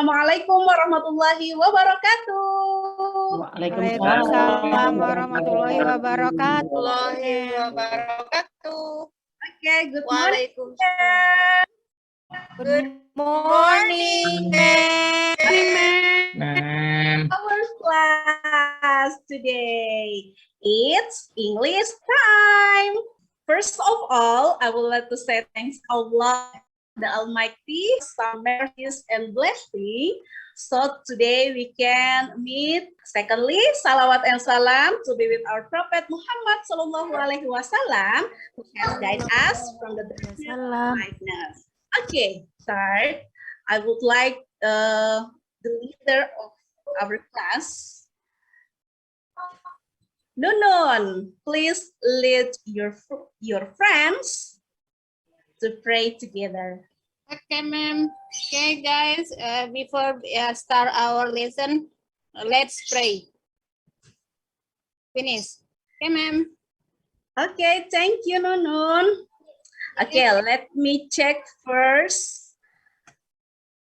Assalamualaikum warahmatullahi wabarakatuh. Waalaikumsalam warahmatullahi wabarakatuh. Okay, good morning. Good morning, Ma'am. Our class today. It's English time. First of all, I would like to say thanks Allah, the Almighty, some mercies and blessing. So today we can meet. Secondly, salawat and salam to be with our Prophet Muhammad Sallallahu Alaihi Wasallam, who has guided us from the darkness of blindness. Okay, start. I would like the leader of our class, Nunun, please lead your friends to pray together. Okay, ma'am. Okay, guys, before we start our lesson, let's pray. Finish. Okay, ma'am. Okay, thank you, Nunun. Okay, let me check first.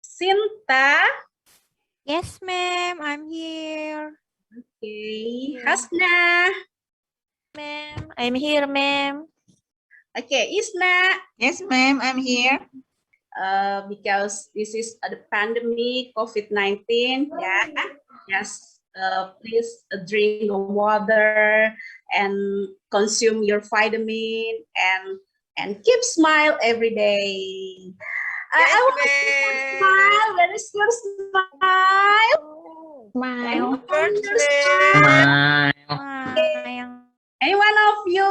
Sinta. Yes, ma'am, I'm here. Okay, Hasna. Ma'am, I'm here, ma'am. Okay, Isna. Yes, ma'am, I'm here. Because this is the pandemic COVID-19, yeah. Yes, please drink water and consume your vitamin and keep smile every day. Yes, I want to see your smile. Where is your smile? Smile. Any one of you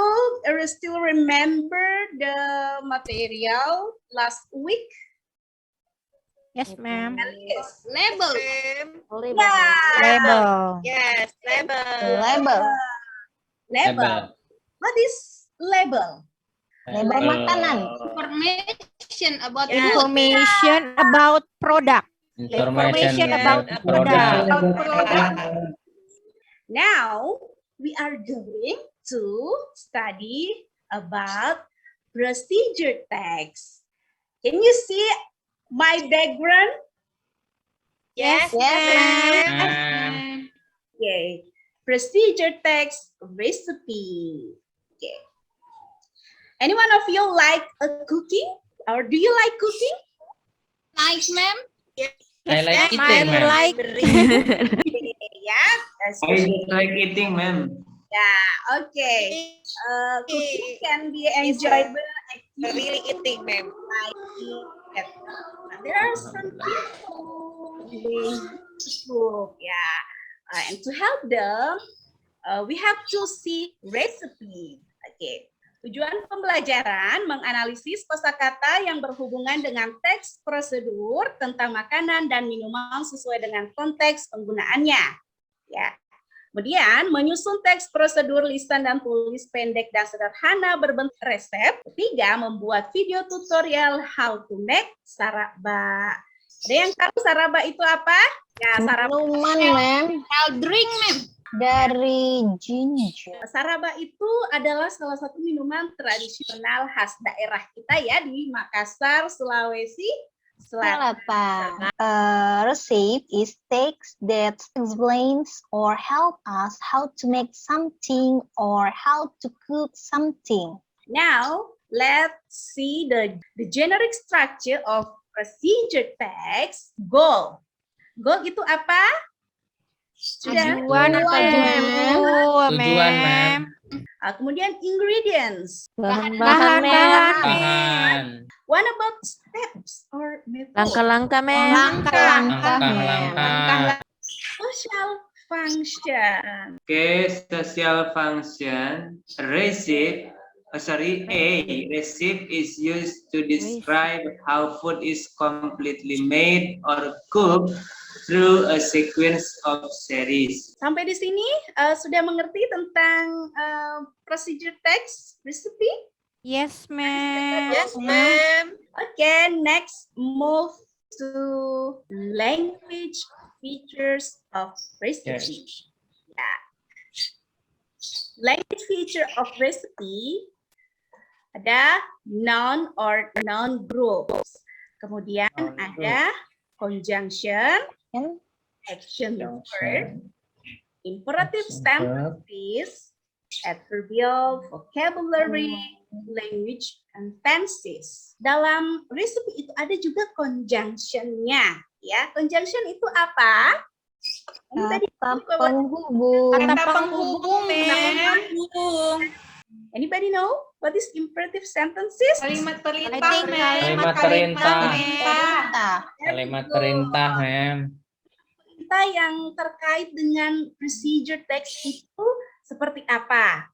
still remember the material last week? Yes, ma'am. Yes. Label. Yeah. Label. Yes, label. Label. What is label? Label makanan. Information about Information about product. Information about product. Now we are going to study about procedure text. Can you see my background? Yes, Ma'am. Okay. Procedure text recipe. Okay. Any one of you like cooking? Or do you like cooking? Nice, ma'am. I like I eating, ma'am. like. Yeah. I just like eating, ma'am. Yeah. Okay. Cooking can be enjoyable activity. Really eating, ma'am. There are some people they cook, yeah. And to help them, we have to see recipe. Okay. Tujuan pembelajaran menganalisis kosakata yang berhubungan dengan teks prosedur tentang makanan dan minuman sesuai dengan konteks penggunaannya. Ya. Kemudian menyusun teks prosedur lisan dan tulis pendek dan sederhana berbentuk resep. Ketiga, membuat video tutorial how to make saraba. Ada yang tahu saraba itu apa? Ya, saraba. Minuman, ma'am. Drink, ma'am. Dari ginger. Saraba itu adalah salah satu minuman tradisional khas daerah kita ya di Makassar, Sulawesi Selatan. Recipe is text that explains or help us how to make something or how to cook something. Now, let's see the generic structure of procedure text. Goal. Goal itu apa? Sudah. Tujuan, ma'am. Kemudian ingredients. Bahan. What about steps or method? Langkah-langkah, ma'am. Langkah-langkah. Social function. Okay, social function. Recipe is used to describe how food is completely made or cooked through a sequence of series. Sampai di sini sudah mengerti tentang procedure text recipe? Yes, ma'am. Okay, next move to language features of recipe. Yes. Yeah. Language feature of recipe ada noun or noun groups. Kemudian ada conjunction, And action word, imperative sentences, adverbial, vocabulary, language, and tenses. Dalam recipe itu ada juga conjunction-nya. Ya, conjunction itu apa? Anybody kata know what- penghubung. Kata penghubung, Anybody know what is imperative sentences? Kalimat I perintah, think Kalimat perintah. Perintah. Kalimat perintah, ma'am. Kita yang terkait dengan procedure text itu seperti apa?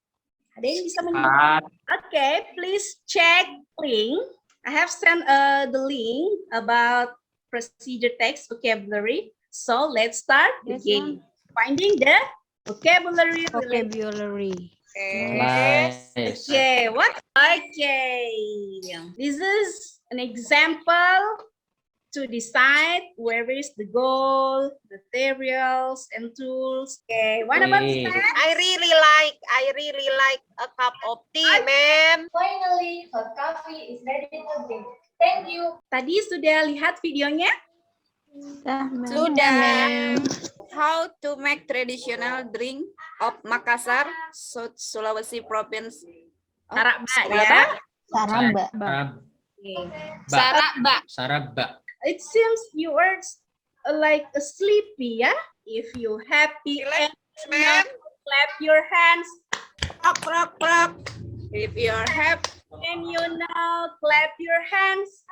Ada yang bisa menyebut? Okay, please check link. I have sent the link about procedure text vocabulary. So let's start the Yes, game. Finding the vocabulary. Vocabulary. Nice. Okay, what? Okay. This is an example to decide where is the goal, materials, and tools. Okay, what about Okay. snacks? I really like a cup of tea, ma'am. Finally, hot coffee is ready to drink. Thank you. Tadi sudah lihat videonya? Sudah. How to make traditional drink of Makassar, Sulawesi Province. Saraba ya. Saraba. Okay. Saraba. Saraba. It seems you are like sleepy, ya? If you happy and Ma'am. clap your hands. Rock, rock, rock. If you're happy, And you know, clap your hands.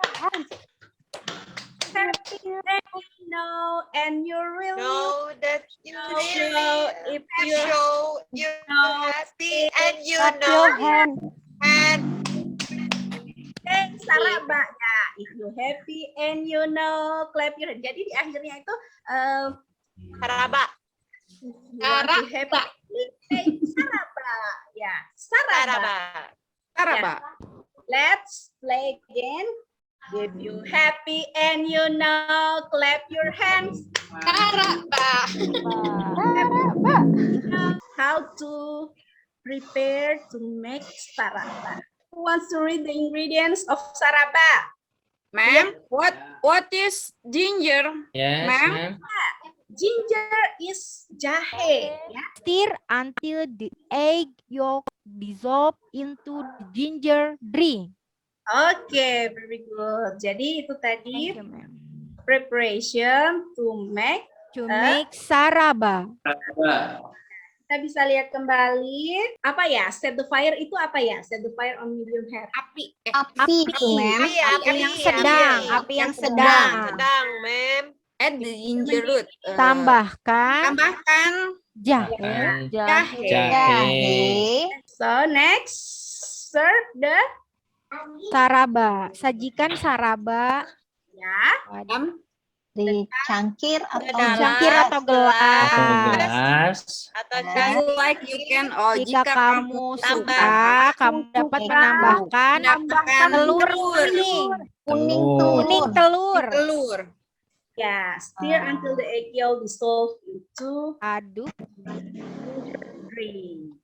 Happy and you know, and you really know that you show if you show you're know. happy and you Clap know your hand. and Saraba ya. If you happy and you know, clap your hand. Jadi di akhirnya itu Saraba. you want to happy. Saraba. Ya, saraba. Saraba. Let's play again. If you happy and you know, clap your hands. Saraba. How to prepare to make saraba. Who wants to read the ingredients of saraba? Ma'am, what is ginger? Yes, Ma'am? ma'am. Ginger is jahe. Ya. Stir until the egg yolk dissolve into the ginger drink. Oke, very good. Jadi itu tadi Thank you, ma'am. preparation to make. To make saraba. Kita bisa lihat kembali. Apa ya? Set the fire itu apa ya? Set the fire on medium heat. Api. Api itu, ma'am. Api yang sedang. Api yang sedang. Sedang, ma'am. Add the ginger root. Tambahkan Tambahkan jahe. Jahe. Jahe. So next, serve the Saraba. Sajikan saraba ya. Di cangkir atau Dalam cangkir atau gelas. Atau gelas. atau you like you can Jika kamu tambah. suka, kamu dapat menambahkan telur kuning. kuning telur. Telur. Ya, stir until the egg yolk dissolve into Aduk. drink.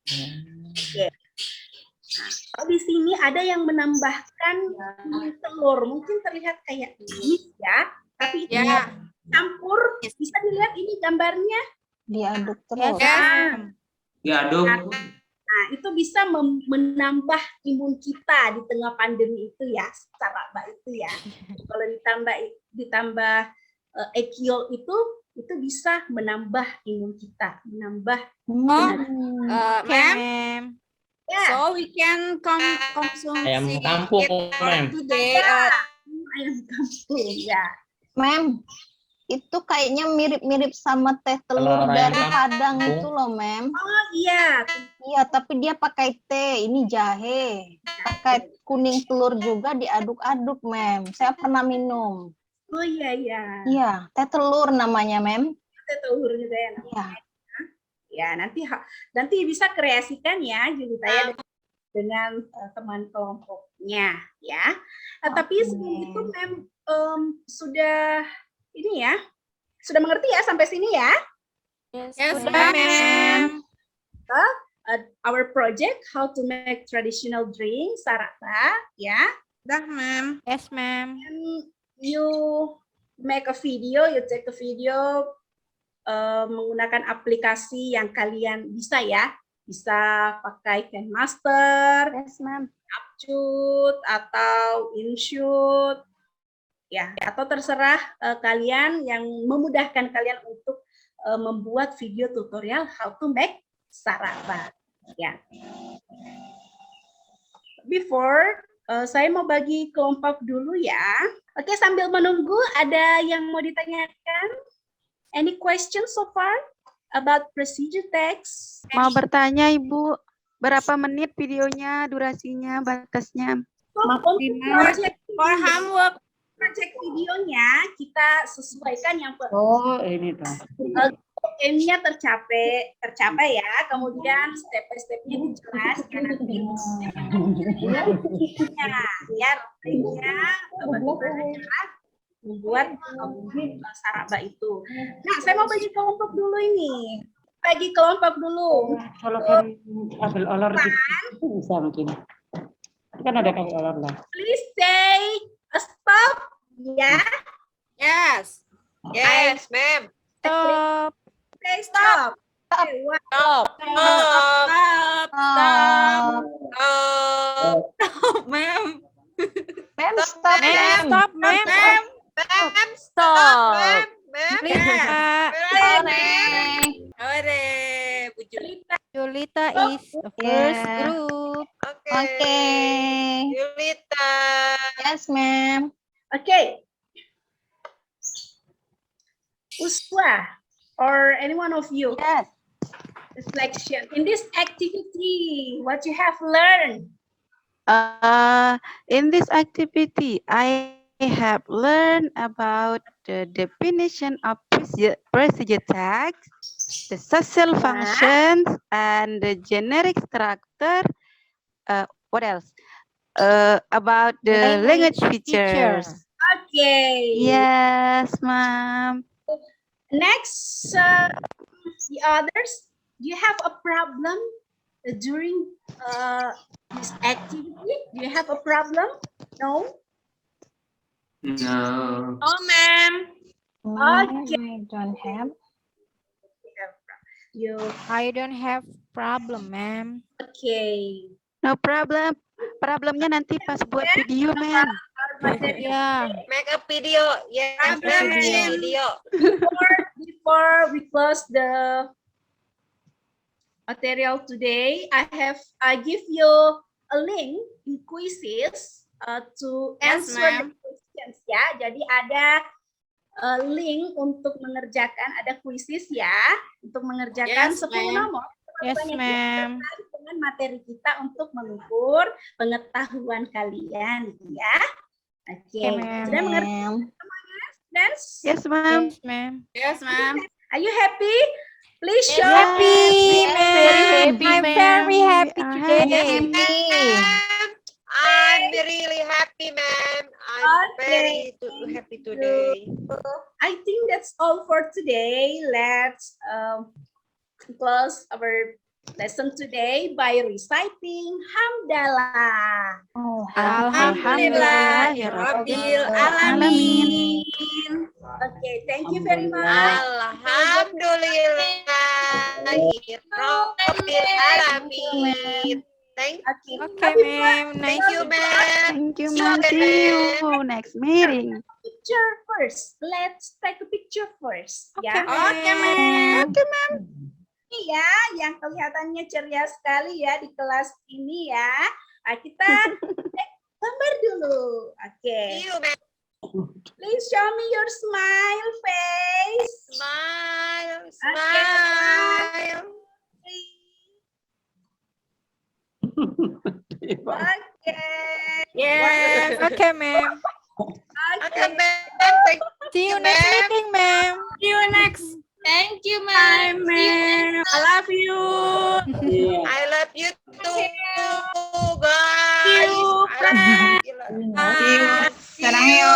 Kalau di sini ada yang menambahkan kuning telur, mungkin terlihat kayak ini ya, tapi itu Ya. campur. Bisa dilihat ini gambarnya. Diaduk Yes, terus. ma'am. Diaduk. Nah, itu bisa menambah imun kita di tengah pandemi itu ya, saraba itu ya. Kalau ditambah egg yolk itu bisa menambah imun kita, menambah. Ma'am, Ya, so we can consume Ayam it kampung, ma'am. today. ayam kampung ya. Mem, itu kayaknya mirip-mirip sama teh telur Telur ayam dari kampung. Padang itu loh, Mem. Oh iya, Iya, tapi dia pakai teh, ini jahe. Pakai kuning telur juga diaduk-aduk, Mem. Saya pernah minum. oh iya ya. Iya, teh telur namanya, Mem. Teh telur juga ya. Iya. Ya, nanti bisa kreasikan ya jadi saya dengan teman kelompoknya ya. Tapi sebelum itu sudah ini ya. Sudah mengerti ya sampai sini ya? Yes, Sudah, ma'am. Our project how to make traditional drink saraba ya. Dah, ma'am. Yes, ma'am. And you make a video, you take a video menggunakan aplikasi yang kalian bisa ya. Bisa pakai KineMaster, Yes, ma'am. Upshoot, atau InShoot. Ya, atau terserah kalian yang memudahkan kalian untuk membuat video tutorial how to make sarapan. Ya. Before saya mau bagi kelompok dulu ya. Oke, sambil menunggu ada yang mau ditanyakan? Any questions so far about procedure text? Mau bertanya Ibu, berapa menit videonya, durasinya, batasnya? Untuk project For homework. project videonya kita sesuaikan yang Oh, ini tuh. aim-nya tercapai ya, kemudian step-by-stepnya dijelaskan nanti. Ya, rutinnya bagaimana cara membuat saraba itu. Nah, saya mau bagi kelompok dulu ini. Bagi kelompok dulu. Kalau kan ambil olor gitu, bisa mungkin. Kan ada kayak olor lah. Please say a stop. Ya. Yes. Yes, ma'am. Stop. Say stop. Okay, one, Stop. Stop. Stop. Stop, ma'am. Ma'am, stop, Ma'am, ma'am. stop, ma'am. Ma'am. Ma'am. Stop. Ma'am. Ma'am. Please, Kak. Ore, Bu Julita. Julita is the first group. Okay. Julita. Yes, ma'am. Okay. Uswa or any one of you. Yes. Reflection. In this activity, what you have learned? In this activity, I have learned about the definition of procedure text, the social functions, and the generic structure. What else? About the language features. Okay. Yes, ma'am. Next, the others. Do you have a problem during this activity? Do you have a problem? No? No. Oh, ma'am. Okay. I don't have. You I don't have problem, ma'am. okay? No problem. Problemnya nanti pas buat video, ma'am. Yeah. Make a video. Yes, ma'am. Video. Before we close the material today, I give you a link in quizzes to Yes, answer the ma'am. questions ya. Jadi ada link untuk mengerjakan, ada quizzes ya untuk mengerjakan Yes, 10 ma'am. nomor. Yes, Banyak ma'am. terkait dengan materi kita untuk mengukur pengetahuan kalian ya. Oke. Okay, ma'am. Sudah mengerti, Ma'am. Dance? Yes, ma'am. Yes, ma'am. Yes, ma'am. Are you happy? Please show Happy, Yes, ma'am. very happy, I'm very happy We are today. Ma'am, I'm really happy, ma'am. I'm Okay. very happy today. I think that's all for today. Let's close our lesson today by reciting Hamdalah. Oh, Alhamdulillah, ya Rabbil Alamin. Okay, thank you very much. Alhamdulillah, ya Rabbil Alamin. Thank Okay, Okay, ma'am. Nice. you, ma'am. Thank you, ma'am. See you next meeting. picture first. Let's take a picture first. Okay, Ya. ma'am. Ini ya, yang kelihatannya ceria sekali ya di kelas ini ya. Nah, kita cek gambar dulu. Oke. See you, ma'am. Please show me your smile face. Smile, Okay. smile. Oke. Yes. Okay, ma'am. Okay, ma'am. Thank See you you, next ma'am. meeting, ma'am. you next. Thank you, ma'am. I love you. I love you too, guys. I love you. sarangyo.